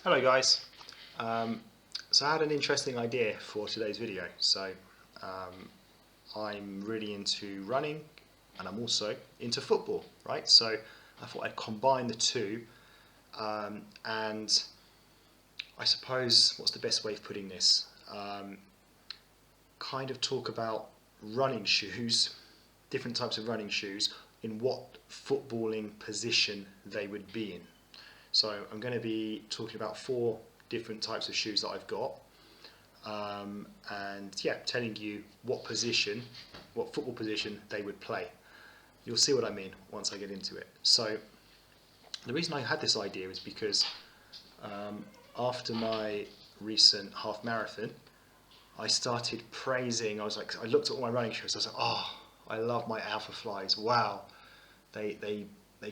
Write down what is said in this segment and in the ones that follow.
Hello guys. Um, so I had an interesting idea for today's video. Um, I'm really into running and I'm also into football, right? So I thought I'd combine the two and I suppose, what's the best way of putting this? Kind of talk about running shoes, different types of running shoes, in what footballing position they would be in. So I'm going to be talking about four different types of shoes that I've got, and yeah, telling you what football position they would play. You'll see what I mean once I get into it. So the reason I had this idea is because after my recent half marathon, I started praising. I looked at all my running shoes. I was like, oh, I love my Alpha Flies. Wow, they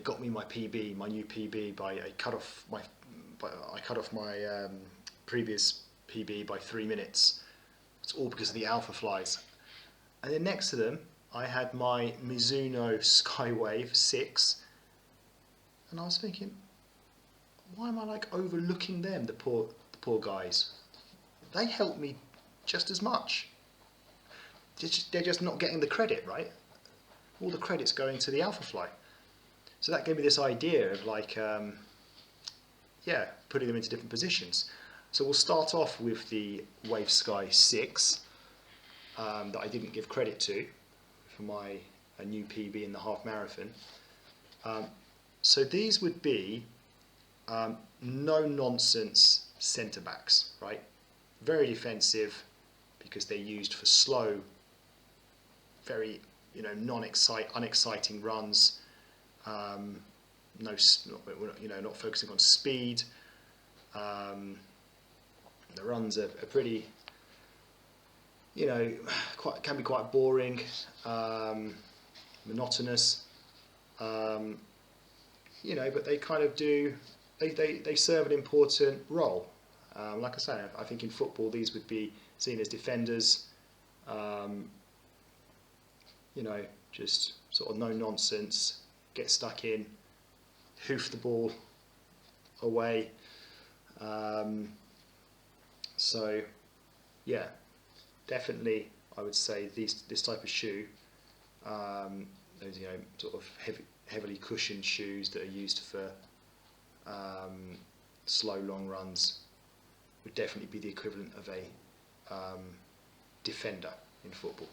got me my PB, my new PB by I cut off my previous PB by 3 minutes. It's all because of the Alpha Flies. And then next to them, I had my Mizuno Skywave 6, and I was thinking, why am I like overlooking them, the poor guys? They help me just as much. They're just not getting the credit, right? All the credit's going to the Alpha Fly. So that gave me this idea of putting them into different positions. So we'll start off with the Wave Sky 6 that I didn't give credit to for my new PB in the half marathon. So these would be no-nonsense centre backs, right? Very defensive because they're used for slow, very unexciting runs. Not focusing on speed. The runs are pretty, can be quite boring, monotonous. But they kind of do. They serve an important role. Like I say, I think in football these would be seen as defenders. Just sort of no nonsense, get stuck in, hoof the ball away. So yeah, definitely I would say this type of shoe, those sort of heavily cushioned shoes that are used for slow long runs, would definitely be the equivalent of a defender in football.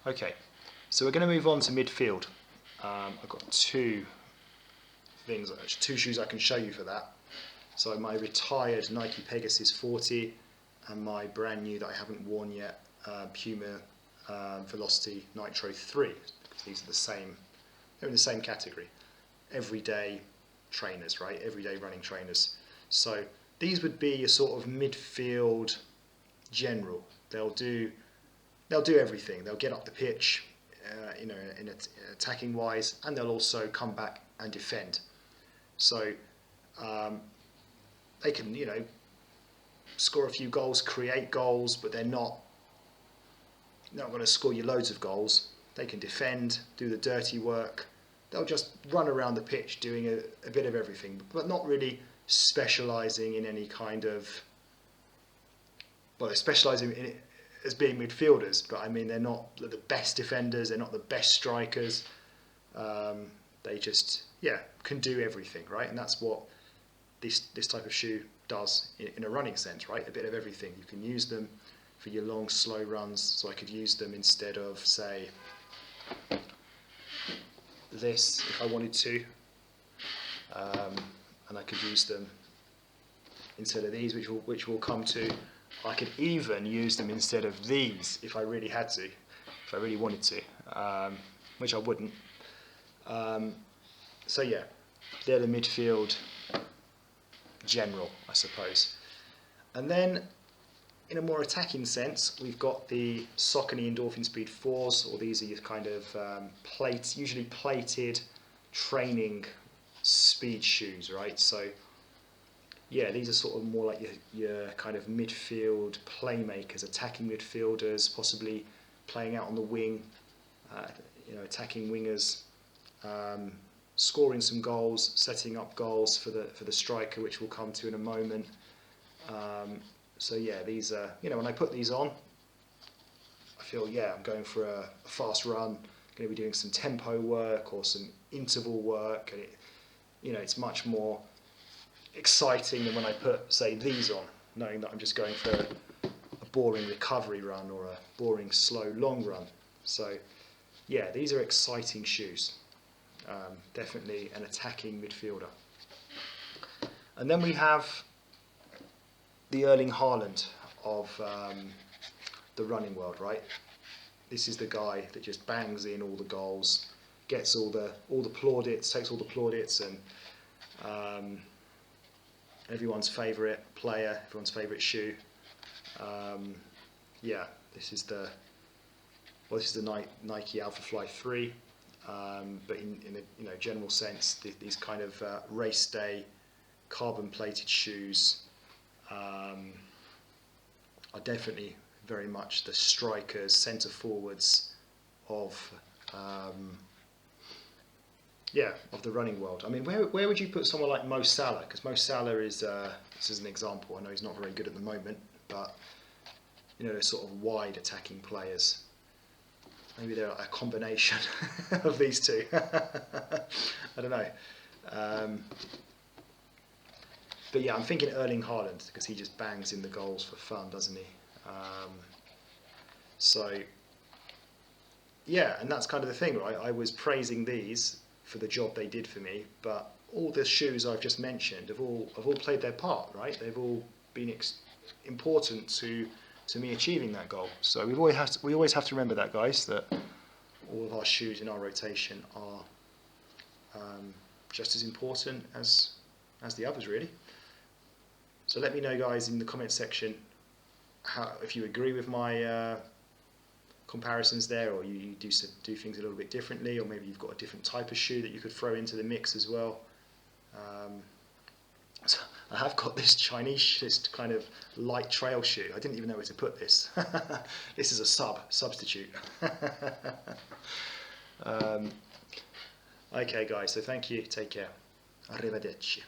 Okay, so we're going to move on to midfield. I've got two shoes I can show you for that. So my retired Nike Pegasus 40 and my brand new that I haven't worn yet, Puma Velocity Nitro 3. These are the same. They're in the same category. Everyday trainers, right? Everyday running trainers. So these would be a sort of midfield general. They'll do everything. They'll get up the pitch, in attacking wise, and they'll also come back and defend. So they can, score a few goals, create goals, but they're not going to score you loads of goals. They can defend, do the dirty work. They'll just run around the pitch doing a bit of everything, but not really specialising in any kind of. Well, they're specialising in it as being midfielders, but I mean they're not the best defenders. They're not the best strikers. They just can do everything, right? And that's what this type of shoe does in a running sense, right? A bit of everything. You can use them for your long, slow runs. So I could use them instead of, say, this if I wanted to, and I could use them instead of these, which we'll come to. I could even use them instead of these if I really had to, if I really wanted to, which I wouldn't. So yeah, they're the midfield general, I suppose. And then in a more attacking sense, we've got the Saucony Endorphin Speed 4s, or these are your kind of usually plated training speed shoes, right? So yeah, these are sort of more like your kind of midfield playmakers, attacking midfielders, possibly playing out on the wing, attacking wingers. scoring some goals, setting up goals for the striker, which we'll come to in a moment. So yeah, these are, when I put these on, I feel, I'm going for a fast run, going to be doing some tempo work or some interval work, and it's much more exciting than when I put, say, these on, knowing that I'm just going for a boring recovery run or a boring slow long run. So yeah, these are exciting shoes. Definitely an attacking midfielder. And then we have the Erling Haaland of the running world, right? This is the guy that just bangs in all the goals, gets all the plaudits, takes all the plaudits, and everyone's favourite player, everyone's favourite shoe. This is the Nike Alphafly 3, but in a general sense, these kind of race day carbon-plated shoes are definitely very much the strikers, centre forwards of the running world. I mean, where would you put someone like Mo Salah? Because Mo Salah is, this is an example, I know he's not very good at the moment, but they're sort of wide attacking players. Maybe they're a combination of these two. I don't know. But yeah, I'm thinking Erling Haaland, because he just bangs in the goals for fun, doesn't he? So yeah, and that's kind of the thing, right? I was praising these for the job they did for me, but all the shoes I've just mentioned have all played their part, right? They've all been important to me achieving that goal. So we always have to remember that, guys, that all of our shoes in our rotation are just as important as the others, really. So let me know, guys, in the comment section if you agree with my comparisons there, or you do things a little bit differently, or maybe you've got a different type of shoe that you could throw into the mix as well. So I have got this Chinese kind of light trail shoe. I didn't even know where to put this. This is a substitute. Okay, guys, so thank you. Take care. Arrivederci.